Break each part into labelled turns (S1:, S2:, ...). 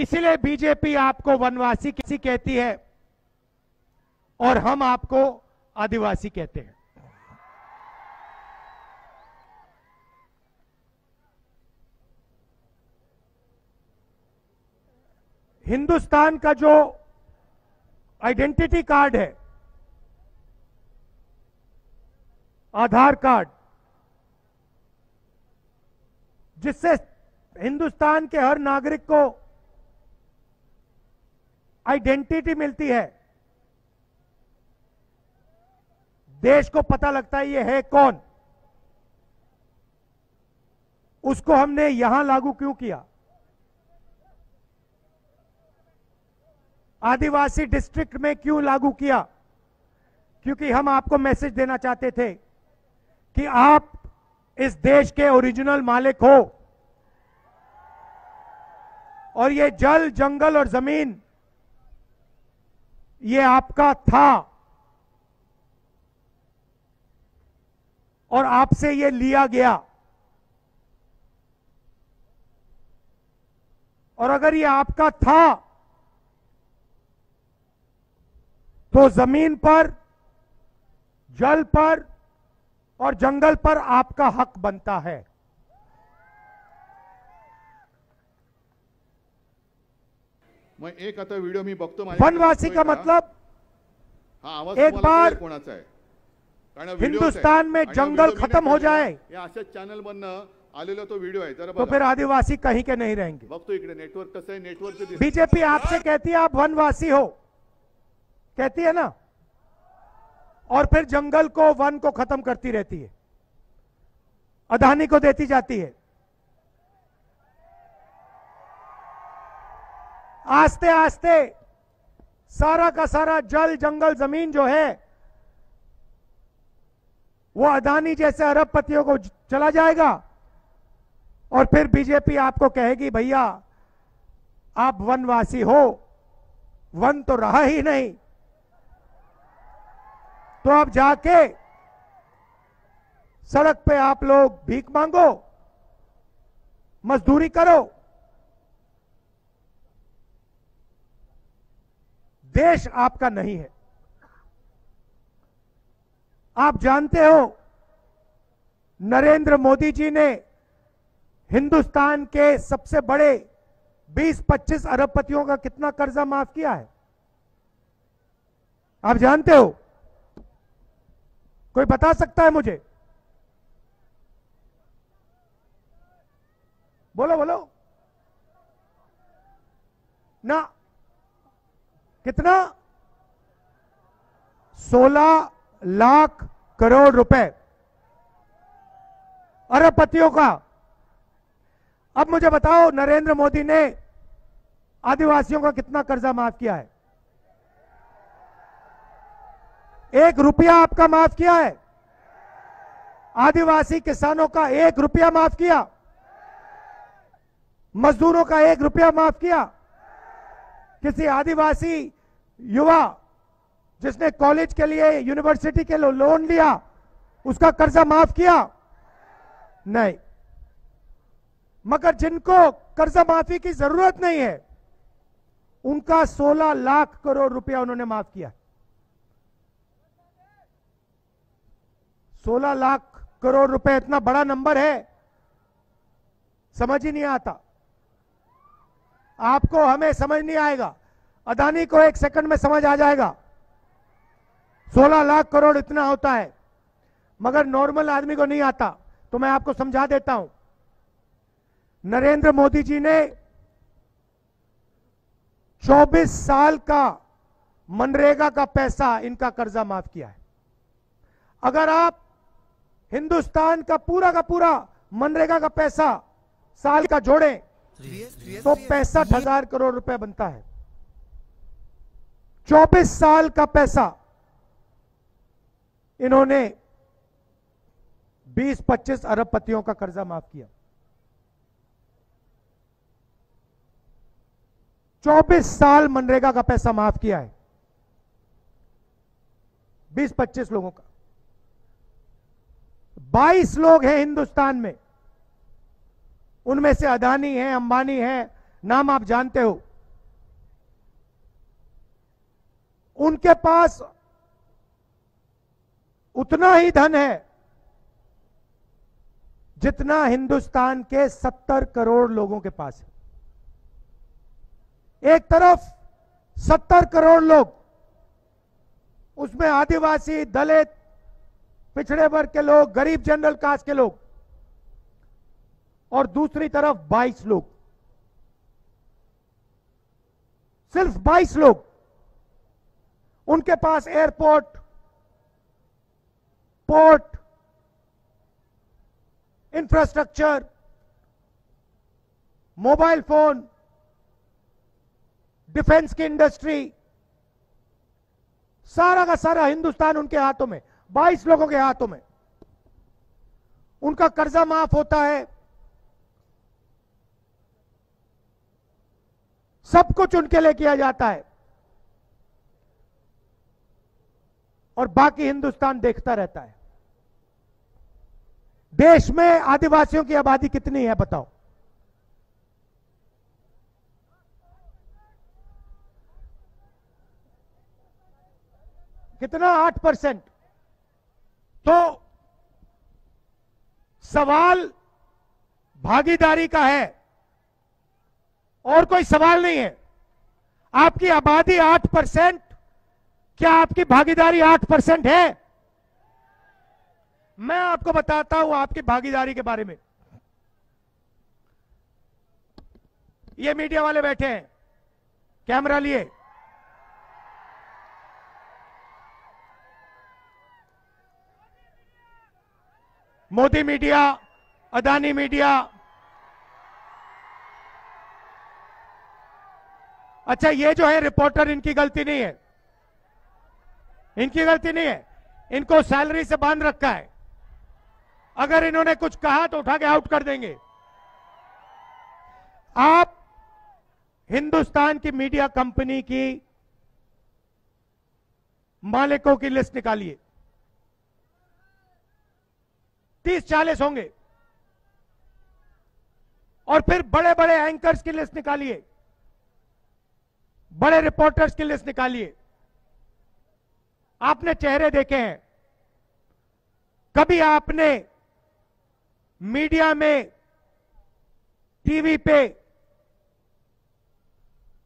S1: इसलिए बीजेपी आपको वनवासी किसी कहती है और हम आपको आदिवासी कहते हैं। हिंदुस्तान का जो आइडेंटिटी कार्ड है, आधार कार्ड, जिससे हिंदुस्तान के हर नागरिक को आइडेंटिटी मिलती है, देश को पता लगता है ये है कौन, उसको हमने यहां लागू क्यों किया? आदिवासी डिस्ट्रिक्ट में क्यों लागू किया? क्योंकि हम आपको मैसेज देना चाहते थे कि आप इस देश के ओरिजिनल मालिक हो और ये जल, जंगल और जमीन ये आपका था और आपसे ये लिया गया। और अगर ये आपका था तो जमीन पर, जल पर और जंगल पर आपका हक बनता है।
S2: मग एक आता व्हिडिओ मी बघतो
S1: वनवासी का मतलब
S2: हा आवाज
S1: एक बार
S2: कोणाचा आहे? कारण
S1: हिंदुस्तान में जंगल खत्म हो जाए
S2: या अशाच चॅनल मधनं आलेला तो व्हिडिओ आहे, जरा
S1: तो फिर आदिवासी कहीं के नहीं रहेंगे।
S2: बघतो इकडे नेटवर्क कसं आहे, नेटवर्क
S1: बीजेपी आपसे कहती है आप वनवासी हो, कहती है ना, और फिर जंगल को, वन को खत्म करती रहती है, अदानी को देती जाती है। आस्ते आस्ते सारा का सारा जल, जंगल, जमीन जो है वो अदानी जैसे अरबपतियों को चला जाएगा और फिर बीजेपी आपको कहेगी भैया आप वनवासी हो, वन तो रहा ही नहीं, तो आप जाके सड़क पे आप लोग भीख मांगो, मजदूरी करो। देश आपका नहीं है। आप जानते हो नरेंद्र मोदी जी ने हिंदुस्तान के सबसे बड़े 20-25 अरबपतियों का कितना कर्जा माफ किया है? आप जानते हो? कोई बता सकता है मुझे? बोलो बोलो ना। कितना? 16 लाख करोड़ रुपए अरबपतियों का। अब मुझे बताओ नरेंद्र मोदी ने आदिवासियों का कितना कर्जा माफ किया है? 1 रुपया आपका माफ किया है? आदिवासी किसानों का 1 रुपया माफ किया? मजदूरों का 1 रुपया माफ किया? किसी आदिवासी युवा जिसने कॉलेज के लिए, यूनिवर्सिटी के लिए लोन लिया, उसका कर्जा माफ किया? नहीं। मगर जिनको कर्जा माफी की जरूरत नहीं है उनका 16 लाख करोड़ रुपया उन्होंने माफ किया। 16 लाख करोड़ रुपए इतना बड़ा नंबर है, समझ ही नहीं आता। आपको, हमें समझ नहीं आएगा, अदानी को 1 सेकंड में समझ आ जाएगा 16 लाख करोड़ इतना होता है, मगर नॉर्मल आदमी को नहीं आता। तो मैं आपको समझा देता हूं। नरेंद्र मोदी जी ने 24 साल का मनरेगा का पैसा, इनका कर्जा माफ किया है। अगर आप हिंदुस्तान का पूरा मनरेगा का पैसा साल का जोड़ें तो 65,000 करोड़ रुपए बनता है। 24 साल का पैसा इन्होंने 20-25 अरबपतियों का कर्जा माफ किया। 24 साल मनरेगा का पैसा माफ किया है 20-25 लोगों का। 22 लोग हैं हिंदुस्तान में, उनमें से अदानी है, अंबानी है, नाम आप जानते हो। उनके पास उतना ही धन है जितना हिंदुस्तान के 70 करोड़ लोगों के पास है। एक तरफ 70 करोड़ लोग, उसमें आदिवासी, दलित, पिछड़े वर्ग के लोग, गरीब जनरल कास्ट के लोग, और दूसरी तरफ 22 लोग, सिर्फ 22 लोग। उनके पास airport, port, infrastructure, mobile phone, defence की इंडस्ट्री, सारा का सारा हिंदुस्तान उनके हाथों में, 22 लोगों के हाथों में। उनका कर्जा माफ होता है, सब कुछ उनके लिए किया जाता है, और बाकी हिंदुस्तान देखता रहता है। देश में आदिवासियों की आबादी कितनी है बताओ? कितना? 8%। तो सवाल भागीदारी का है, और कोई सवाल नहीं है। आपकी आबादी 8%, क्या आपकी भागीदारी 8% है? मैं आपको बताता हूं आपकी भागीदारी के बारे में। ये मीडिया वाले बैठे हैं, कैमरा लिए। Modi media, Adani media. अच्छा, ये जो है रिपोर्टर, इनकी गलती नहीं है, इनकी गलती नहीं है। इनको सैलरी से बांध रखा है, अगर इन्होंने कुछ कहा तो उठा के आउट कर देंगे। आप हिंदुस्तान की मीडिया कंपनी की मालिकों की लिस्ट निकालिए, 30-40 होंगे, और फिर बड़े बड़े एंकर्स की लिस्ट निकालिए, बड़े रिपोर्टर्स की लिस्ट निकालिए। आपने चेहरे देखे हैं, कभी आपने मीडिया में, टीवी पे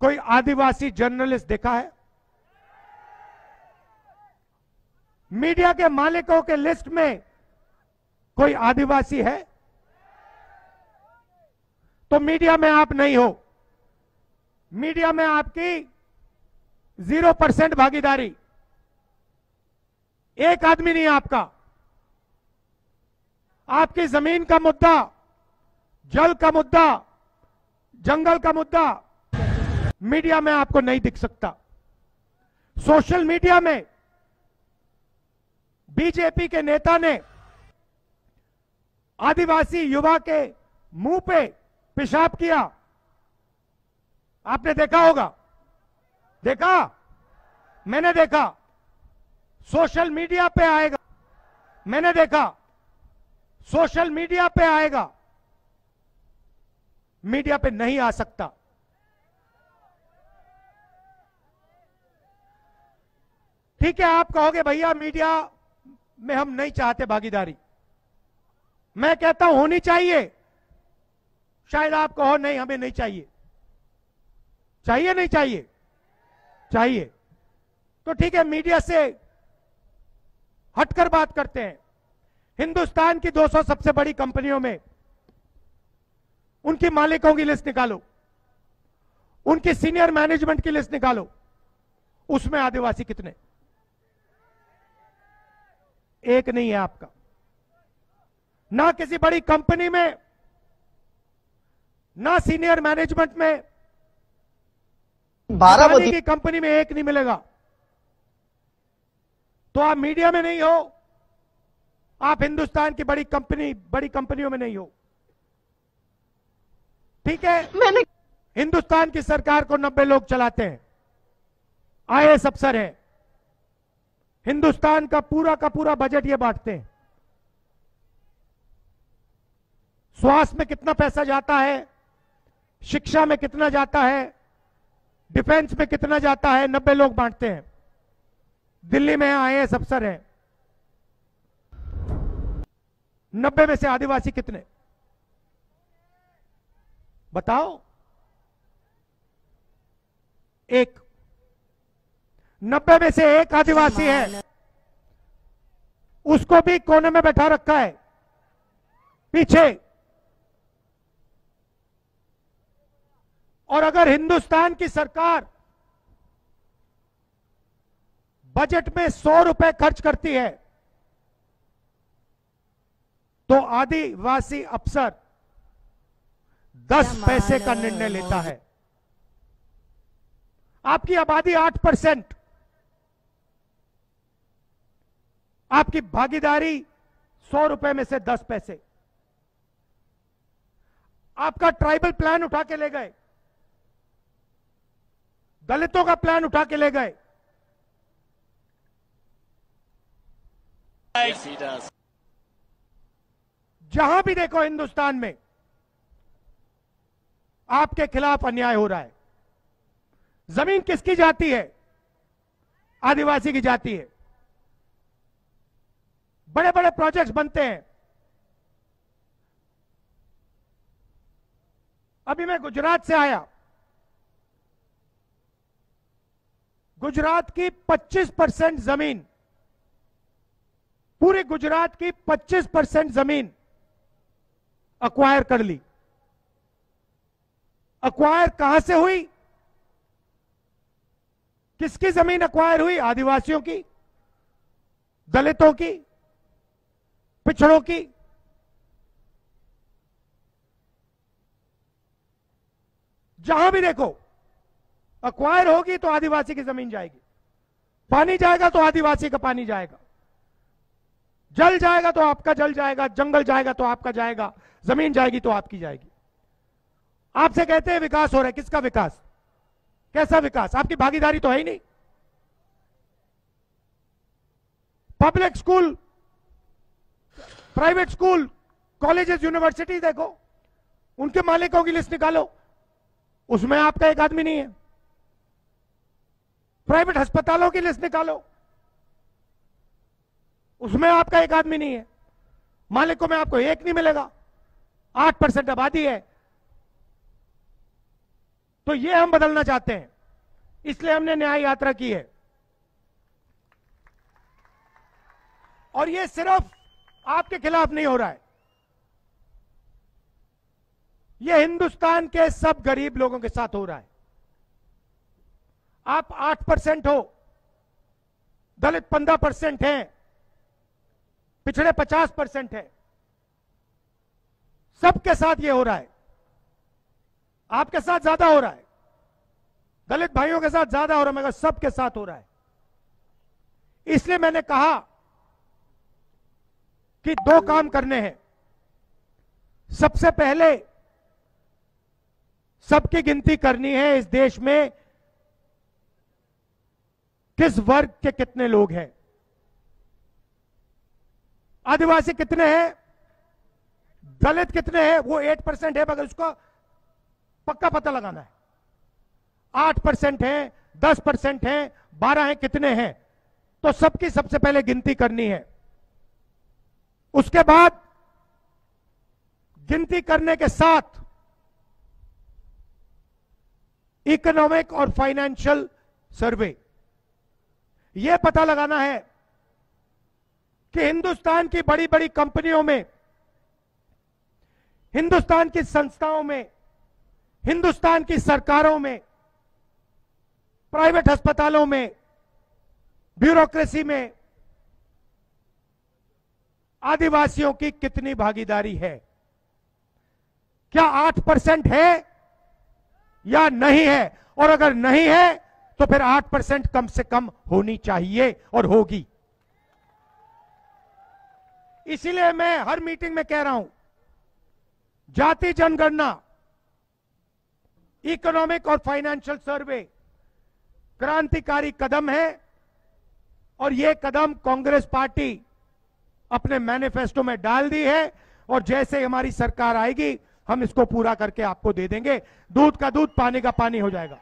S1: कोई आदिवासी जर्नलिस्ट देखा है? मीडिया के मालिकों के लिस्ट में कोई आदिवासी है? तो मीडिया में आप नहीं हो। मीडिया में आपकी 0% भागीदारी, एक आदमी नहीं आपका। आपकी जमीन का मुद्दा, जल का मुद्दा, जंगल का मुद्दा मीडिया में आपको नहीं दिख सकता। सोशल मीडिया में बीजेपी के नेता ने आदिवासी युवा के मुंह पे पेशाब किया, आपने देखा होगा। देखा? मैंने देखा। सोशल मीडिया पे आएगा, मैंने देखा। सोशल मीडिया पे आएगा, मीडिया पे नहीं आ सकता। ठीक है, आप कहोगे भैया मीडिया में हम नहीं चाहते भागीदारी। मैं कहता हूं होनी चाहिए। शायद आप कहो नहीं, हमें नहीं चाहिए। चाहिए नहीं चाहिए? चाहिए। तो ठीक है, मीडिया से हटकर बात करते हैं। हिंदुस्तान की 200 सबसे बड़ी कंपनियों में उनकी मालिकों की लिस्ट निकालो, उनकी सीनियर मैनेजमेंट की लिस्ट निकालो, उसमें आदिवासी कितने? एक नहीं है आपका। ना किसी बड़ी कंपनी में, ना सीनियर मैनेजमेंट में, 12 की कंपनी में एक नहीं मिलेगा। तो आप मीडिया में नहीं हो, आप हिंदुस्तान की बड़ी कंपनियों में नहीं हो। ठीक है, हिंदुस्तान की सरकार को 90 लोग चलाते हैं, आईएएस अफसर है, हिंदुस्तान का पूरा बजट ये बांटते हैं। स्वास्थ्य में कितना पैसा जाता है, शिक्षा में कितना जाता है, डिफेंस में कितना जाता है, 90 लोग बांटते हैं। दिल्ली में आईएएस अफसर हैं, 90 में से आदिवासी कितने बताओ? एक। 90 में से एक आदिवासी है, उसको भी कोने में बैठा रखा है पीछे। और अगर हिंदुस्तान की सरकार बजट में 100 रुपए खर्च करती है तो आदिवासी अफसर 10 पैसे का निर्णय लेता है। आपकी आबादी 8%, आपकी भागीदारी 100 रुपए में से 10 पैसे। आपका ट्राइबल प्लान उठा के ले गए, दलितों का प्लान उठा के ले गए।
S3: Yes, he does.
S1: जहां भी देखो हिंदुस्तान में आपके खिलाफ अन्याय हो रहा है। जमीन किसकी जाती है? आदिवासी की जाती है। बड़े बड़े प्रोजेक्ट्स बनते हैं। अभी मैं गुजरात से आया। गुजरात की 25% जमीन, पूरे गुजरात की 25% जमीन अक्वायर कर ली। अक्वायर कहां से हुई? किसकी जमीन अक्वायर हुई? आदिवासियों की, दलितों की, पिछड़ों की। जहां भी देखो अक्वायर होगी तो आदिवासी की जमीन जाएगी। पानी जाएगा तो आदिवासी का पानी जाएगा। जल जाएगा तो आपका जल जाएगा, जंगल जाएगा तो आपका जाएगा, जमीन जाएगी तो आपकी जाएगी। आपसे कहते हैं विकास हो रहा है, किसका विकास? कैसा विकास? आपकी भागीदारी तो है ही नहीं। Public school, private school, colleges, university देखो, उनके मालिकों की लिस्ट निकालो, उसमें आपका एक आदमी नहीं है। प्राइवेट अस्पतालों की लिस्ट निकालो, उसमें आपका एक आदमी नहीं है। मालिकों में आपको एक नहीं मिलेगा। 8% आबादी है। तो ये हम बदलना चाहते हैं, इसलिए हमने न्याय यात्रा की है। और ये सिर्फ आपके खिलाफ नहीं हो रहा है, ये हिंदुस्तान के सब गरीब लोगों के साथ हो रहा है। आप 8% हो, दलित 15% हैं, पिछड़े 50% है। सबके साथ ये हो रहा है। आपके साथ ज्यादा हो रहा है, दलित भाइयों के साथ ज्यादा हो रहा है, मगर सबके साथ हो रहा है। इसलिए मैंने कहा कि 2 काम करने हैं। सबसे पहले सबकी गिनती करनी है इस देश में किस वर्ग के कितने लोग हैं। आदिवासी कितने हैं, दलित कितने हैं, वो 8% है, मगर उसको पक्का पता लगाना है। 8% है, 10% है, 12 है, कितने हैं? तो सबकी सबसे पहले गिनती करनी है। उसके बाद गिनती करने के साथ इकोनॉमिक और फाइनेंशियल सर्वे, यह पता लगाना है कि हिंदुस्तान की बड़ी बड़ी कंपनियों में, हिंदुस्तान की संस्थाओं में, हिंदुस्तान की सरकारों में, प्राइवेट अस्पतालों में, ब्यूरोक्रेसी में आदिवासियों की कितनी भागीदारी है। क्या 8% है या नहीं है? और अगर नहीं है तो फिर 8% कम से कम होनी चाहिए और होगी। इसीलिए मैं हर मीटिंग में कह रहा हूं, जाति जनगणना, इकोनॉमिक और फाइनेंशियल सर्वे क्रांतिकारी कदम है और यह कदम कांग्रेस पार्टी अपने मैनिफेस्टो में डाल दी है और जैसे हमारी सरकार आएगी हम इसको पूरा करके आपको दे देंगे। दूध का दूध, पानी का पानी हो जाएगा।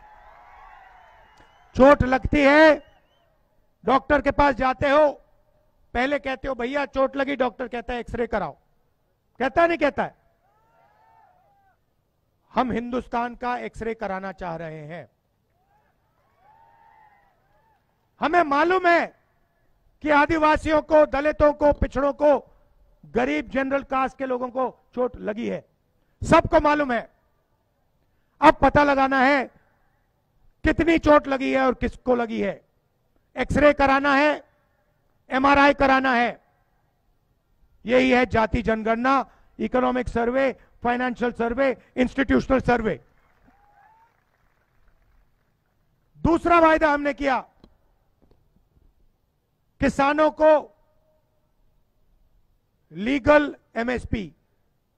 S1: चोट लगती है, डॉक्टर के पास जाते हो, पहले कहते हो भैया चोट लगी, डॉक्टर कहता है एक्सरे कराओ, कहता है नहीं कहता है? हम हिंदुस्तान का एक्सरे कराना चाह रहे हैं। हमें मालूम है कि आदिवासियों को, दलितों को, पिछड़ों को, गरीब जनरल कास्ट के लोगों को चोट लगी है, सबको मालूम है। अब पता लगाना है कितनी चोट लगी है और किसको लगी है। एक्सरे कराना है, एमआरआई कराना है। यही है जाति जनगणना, इकोनॉमिक सर्वे, फाइनेंशियल सर्वे, इंस्टीट्यूशनल सर्वे। दूसरा वायदा हमने किया, किसानों को लीगल एमएसपी,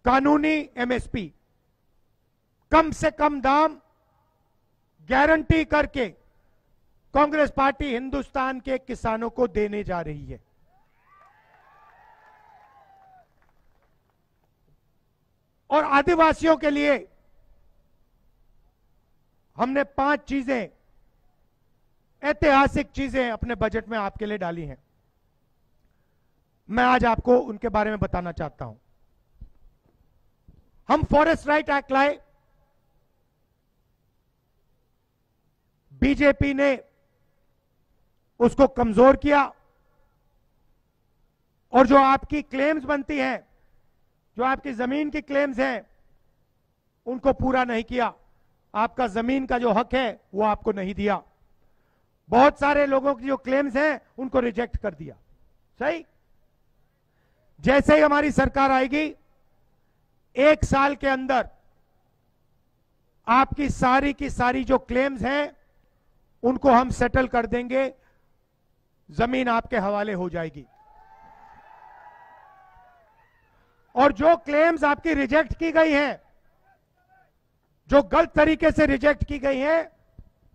S1: कानूनी एमएसपी, कम से कम दाम गारंटी करके कांग्रेस पार्टी हिंदुस्तान के किसानों को देने जा रही है। और आदिवासियों के लिए हमने 5 चीजें, ऐतिहासिक चीजें अपने बजट में आपके लिए डाली हैं। मैं आज आपको उनके बारे में बताना चाहता हूं। हम फॉरेस्ट राइट एक्ट लाए, बीजेपी ने उसको कमजोर किया, और जो आपकी क्लेम्स बनती हैं, जो आपकी जमीन की क्लेम्स हैं, उनको पूरा नहीं किया। आपका जमीन का जो हक है वो आपको नहीं दिया। बहुत सारे लोगों की जो क्लेम्स हैं उनको रिजेक्ट कर दिया। सही? जैसे ही हमारी सरकार आएगी, 1 साल के अंदर आपकी सारी की सारी जो क्लेम्स हैं उनको हम सेटल कर देंगे, जमीन आपके हवाले हो जाएगी। और जो क्लेम्स आपकी रिजेक्ट की गई हैं, जो गलत तरीके से रिजेक्ट की गई हैं,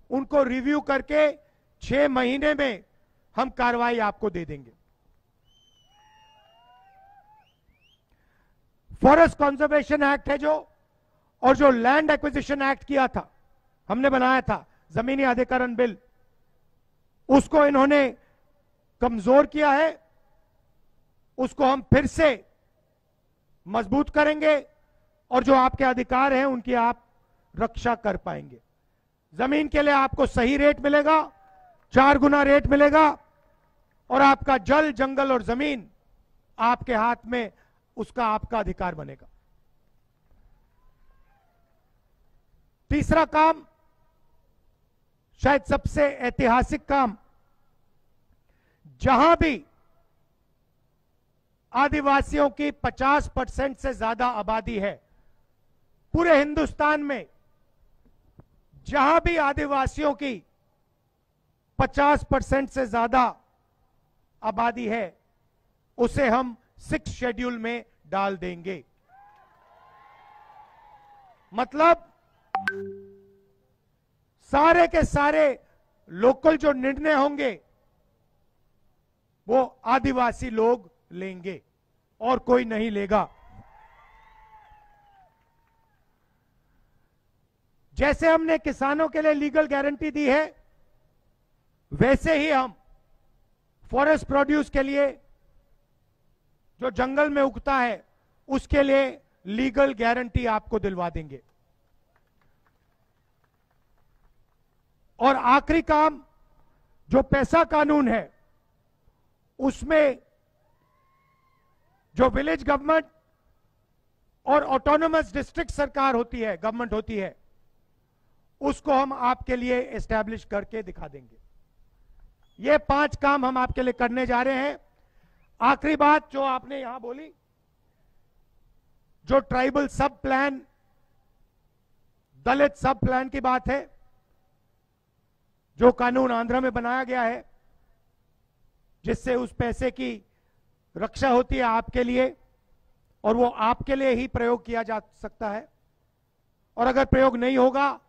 S1: उनको रिव्यू करके 6 महीने में हम कार्रवाई आपको दे देंगे। फॉरेस्ट कंजर्वेशन एक्ट है जो, और जो लैंड एक्विजिशन एक्ट किया था, हमने बनाया था जमीनी अधिग्रहण बिल, उसको इन्होंने कमजोर किया है। उसको हम फिर से मजबूत करेंगे, और जो आपके अधिकार हैं उनकी आप रक्षा कर पाएंगे। जमीन के लिए आपको सही रेट मिलेगा, 4 गुना रेट मिलेगा, और आपका जल, जंगल और जमीन आपके हाथ में, उसका आपका अधिकार बनेगा। तीसरा काम, शायद सबसे ऐतिहासिक काम, जहां भी आदिवासियों की 50% से ज्यादा आबादी है, पूरे हिंदुस्तान में जहां भी आदिवासियों की 50% से ज्यादा आबादी है, उसे हम 6 शेड्यूल में डाल देंगे। मतलब सारे के सारे लोकल जो निर्णय होंगे वो आदिवासी लोग लेंगे और कोई नहीं लेगा। जैसे हमने किसानों के लिए लीगल गारंटी दी है, वैसे ही हम फॉरेस्ट प्रोड्यूस के लिए, जो जंगल में उगता है, उसके लिए लीगल गारंटी आपको दिलवा देंगे। और आखिरी काम, जो पैसा कानून है, उसमें जो विलेज गवर्नमेंट और ऑटोनोमस डिस्ट्रिक्ट सरकार होती है, गवर्नमेंट होती है, उसको हम आपके लिए एस्टैब्लिश करके दिखा देंगे। ये 5 काम हम आपके लिए करने जा रहे हैं। आखिरी बात जो आपने यहां बोली, जो ट्राइबल सब प्लान, दलित सब प्लान की बात है, जो कानून आंध्र में बनाया गया है, जिससे उस पैसे की रक्षा होती है आपके लिए, और वो आपके लिए ही प्रयोग किया जा सकता है। और अगर प्रयोग नहीं होगा,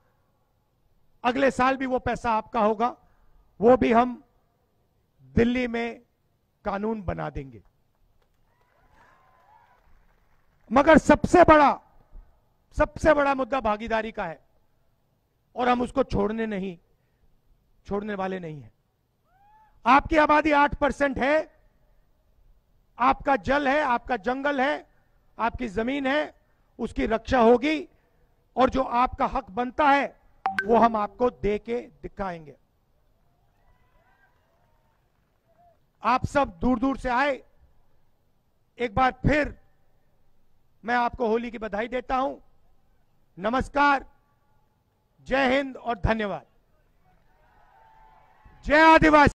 S1: अगले साल भी वो पैसा आपका होगा। वो भी हम दिल्ली में कानून बना देंगे। मगर सबसे बड़ा मुद्दा भागीदारी का है, और हम उसको छोड़ने वाले नहीं हैं। आपकी आबादी 8% है, आपका जल है, आपका जंगल है, आपकी जमीन है, उसकी रक्षा होगी और जो आपका हक बनता है वो हम आपको दे के दिखाएंगे। आप सब दूर दूर से आए, एक बार फिर मैं आपको होली की बधाई देता हूं। नमस्कार, जय हिंद और धन्यवाद। जय आदिवासी।